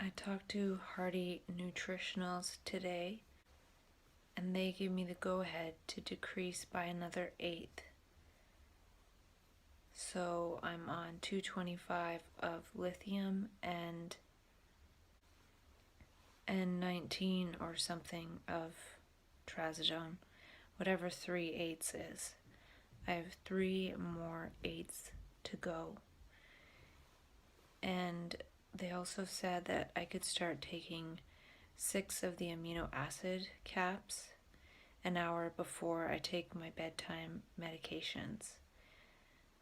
I talked to Hardy Nutritionals today, and they gave me the go-ahead to decrease by another eighth. So I'm on 225 of lithium and 19 or something of trazodone, whatever 3/8 is. I have 3 more eighths to go. And they also said that I could start taking 6 of the amino acid caps an hour before I take my bedtime medications,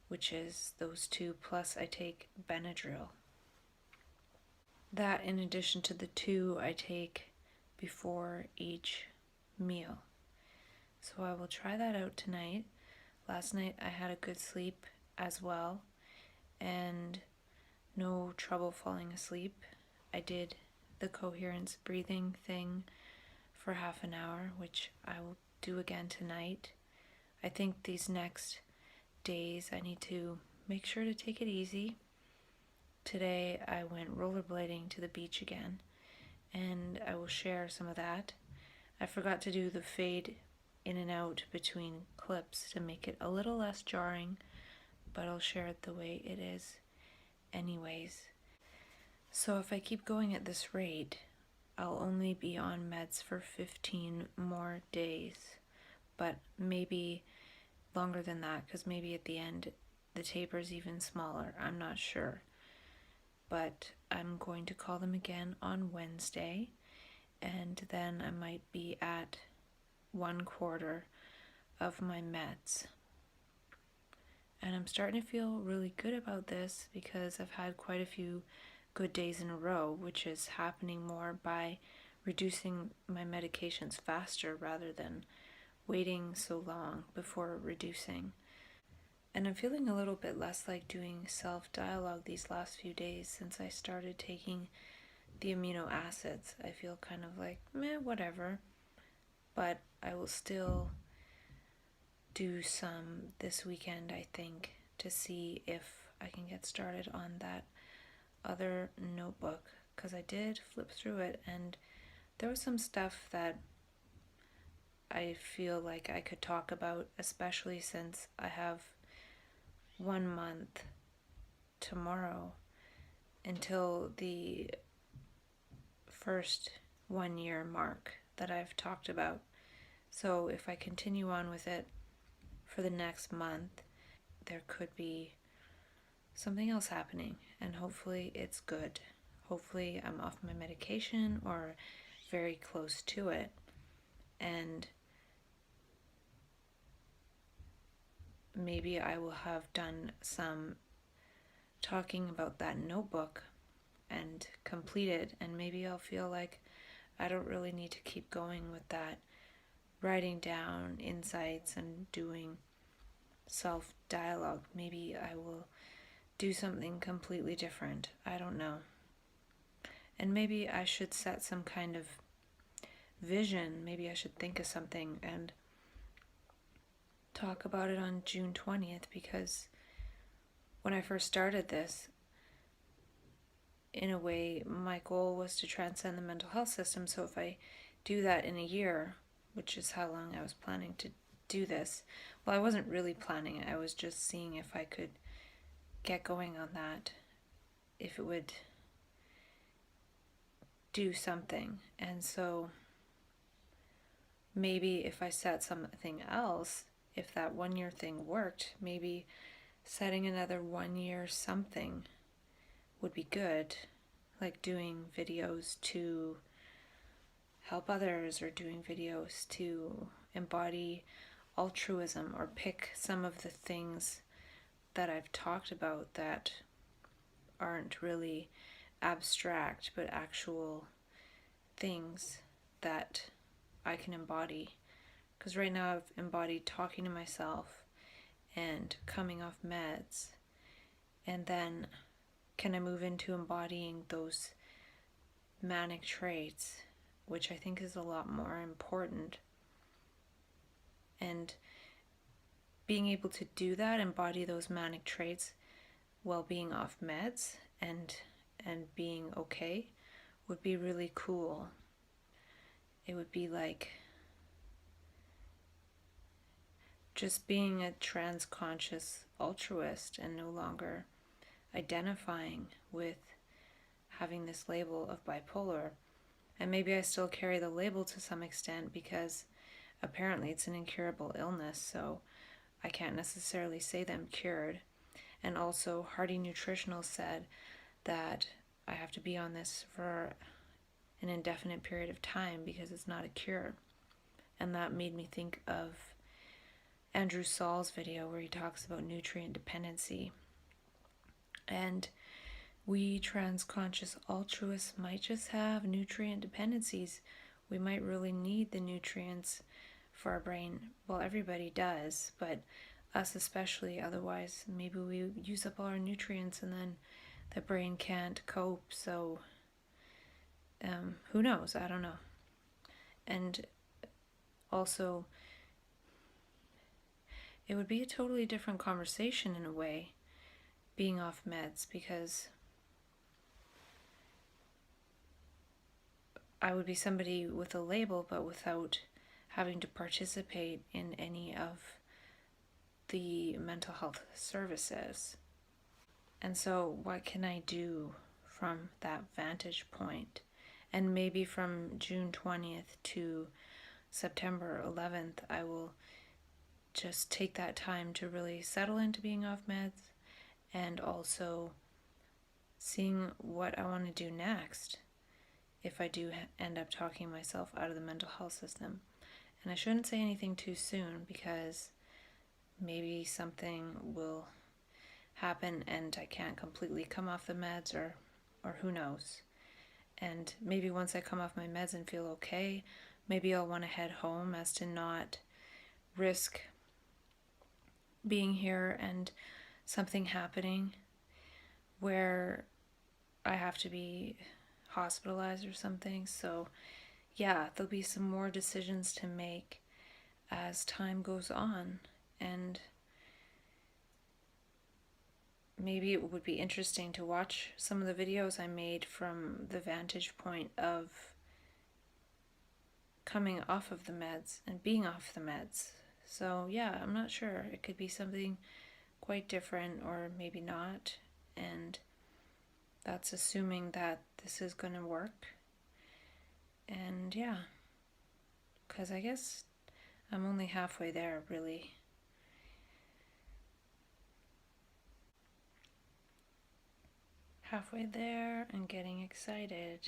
which is those 2 plus I take Benadryl. That in addition to the 2 I take before each meal. So I will try that out tonight. Last night I had a good sleep as well and no trouble falling asleep. I did the coherence breathing thing for half an hour, which I will do again tonight. I think these next days I need to make sure to take it easy. Today I went rollerblading to the beach again, and I will share some of that. I forgot to do the fade in and out between clips to make it a little less jarring, but I'll share it the way it is anyways. So if I keep going at this rate, I'll only be on meds for 15 more days, but maybe longer than that, because maybe at the end the taper's even smaller. I'm not sure. But I'm going to call them again on Wednesday, and then I might be at 1/4 of my meds. And I'm starting to feel really good about this because I've had quite a few good days in a row, which is happening more by reducing my medications faster rather than waiting so long before reducing. And I'm feeling a little bit less like doing self-dialogue these last few days since I started taking the amino acids. I feel kind of like, meh, whatever. But I will still do some this weekend, I think, to see if I can get started on that other notebook, because I did flip through it and there was some stuff that I feel like I could talk about, especially since I have 1 month tomorrow until the first 1 year mark that I've talked about. So if I continue on with it for the next month, there could be something else happening, and hopefully it's good. Hopefully I'm off my medication or very close to it, and maybe I will have done some talking about that notebook and completed, and maybe I'll feel like I don't really need to keep going with that, writing down insights and doing self-dialogue. Maybe I will do something completely different. I don't know. And maybe I should set some kind of vision. Maybe I should think of something and talk about it on June 20th, because when I first started this, in a way, my goal was to transcend the mental health system. So if I do that in a year, which is how long I was planning to do this, well, I wasn't really planning it. I was just seeing if I could get going on that, if it would do something. And so maybe if I set something else, if that 1 year thing worked, maybe setting another 1 year something would be good, like doing videos to help others or doing videos to embody altruism, or pick some of the things that I've talked about that aren't really abstract but actual things that I can embody. Because right now I've embodied talking to myself and coming off meds, and then can I move into embodying those manic traits, which I think is a lot more important. And being able to do that, embody those manic traits while being off meds and being okay would be really cool. It would be like just being a transconscious altruist and no longer identifying with having this label of bipolar. And maybe I still carry the label to some extent because apparently it's an incurable illness, so I can't necessarily say that I'm cured. And also, Hardy Nutritional said that I have to be on this for an indefinite period of time because it's not a cure. And that made me think of Andrew Saul's video where he talks about nutrient dependency. And we transconscious altruists might just have nutrient dependencies. We might really need the nutrients for our brain. Well, everybody does, but us especially. Otherwise, maybe we use up all our nutrients and then the brain can't cope. So, who knows? I don't know. And also, it would be a totally different conversation in a way, being off meds, because I would be somebody with a label but without having to participate in any of the mental health services. And so what can I do from that vantage point? And maybe from June 20th to September 11th, I will just take that time to really settle into being off meds and also seeing what I want to do next if I do end up talking myself out of the mental health system. And I shouldn't say anything too soon because maybe something will happen and I can't completely come off the meds, or who knows. And maybe once I come off my meds and feel okay, maybe I'll want to head home as to not risk being here and something happening where I have to be hospitalized or something. So yeah, there'll be some more decisions to make as time goes on, and maybe it would be interesting to watch some of the videos I made from the vantage point of coming off of the meds and being off the meds. So yeah, I'm not sure. It could be something quite different or maybe not, and that's assuming that this is going to work. And yeah, because I guess I'm only halfway there, really. Halfway there and getting excited.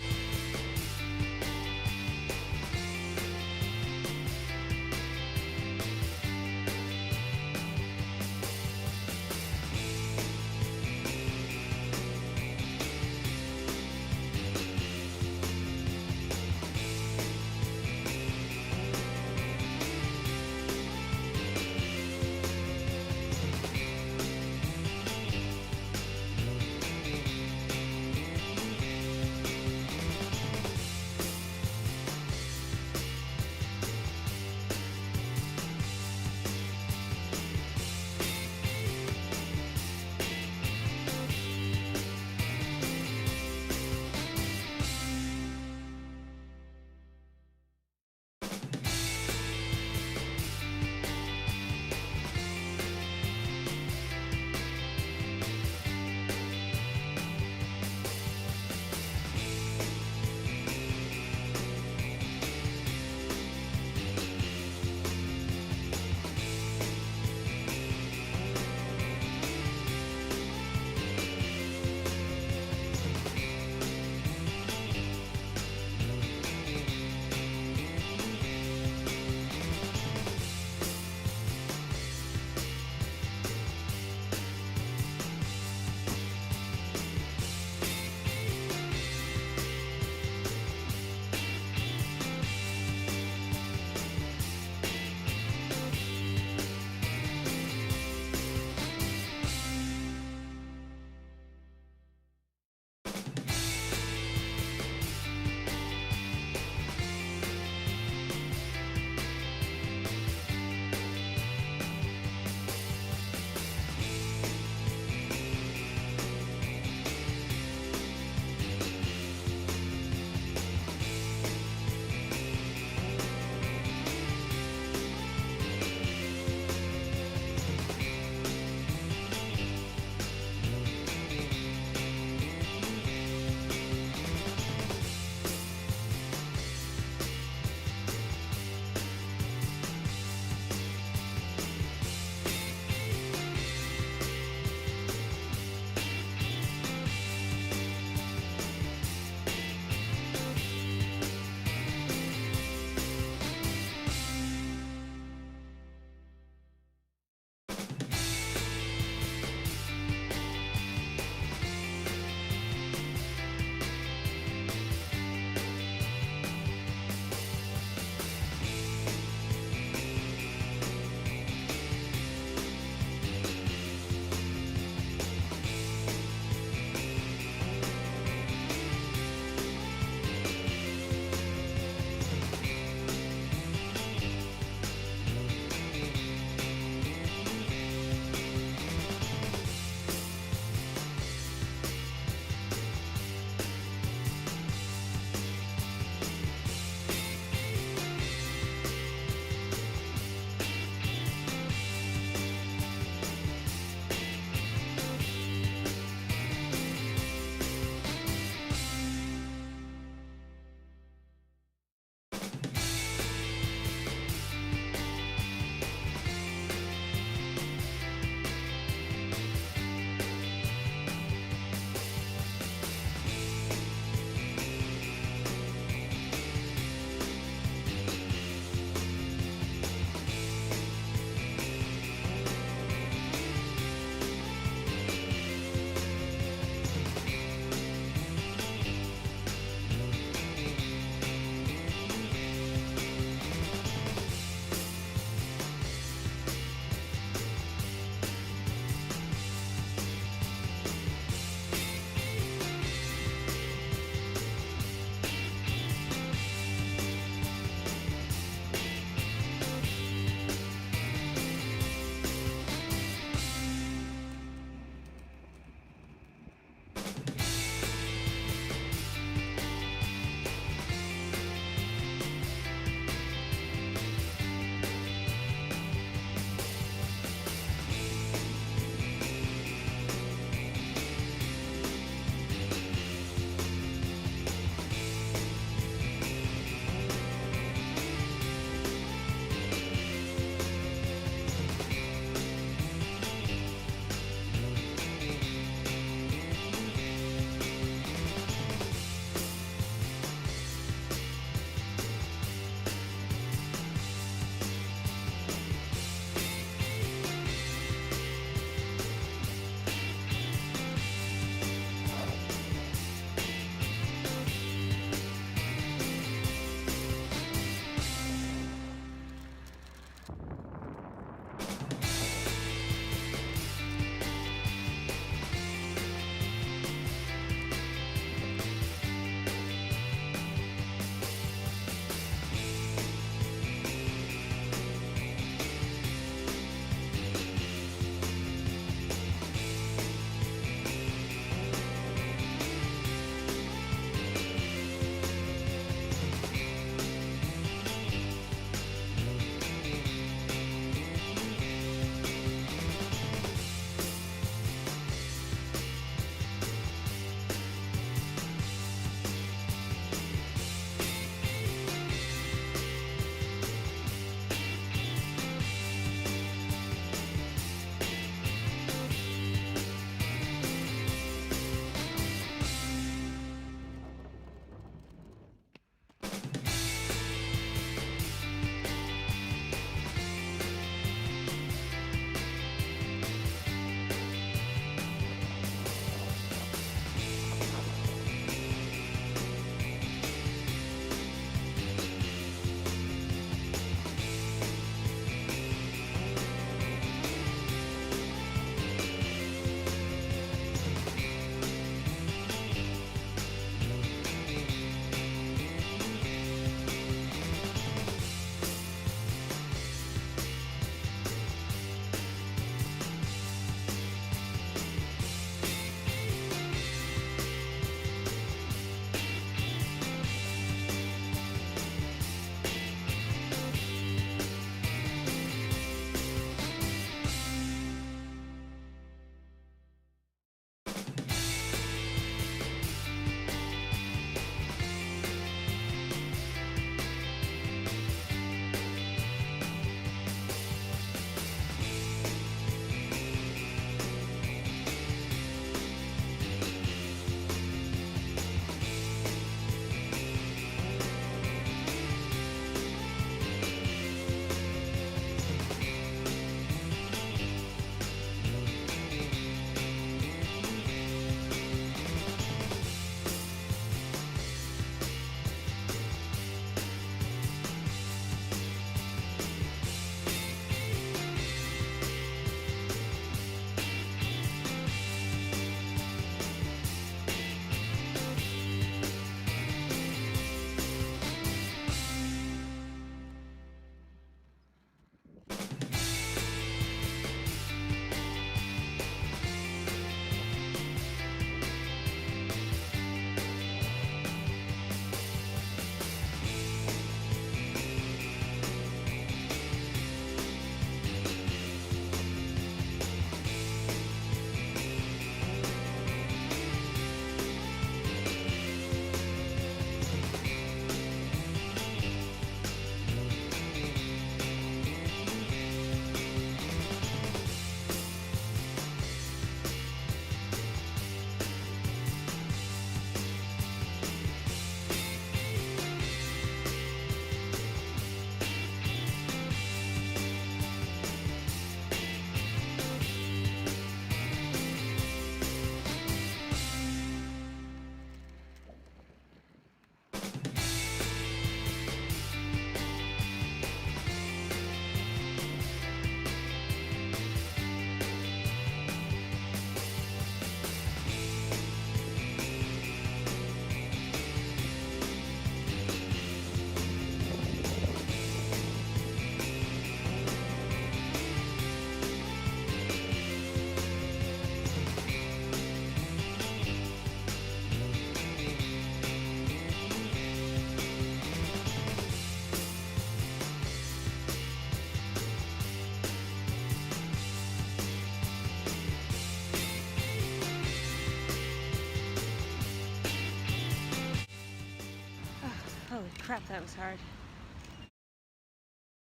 Crap, that was hard.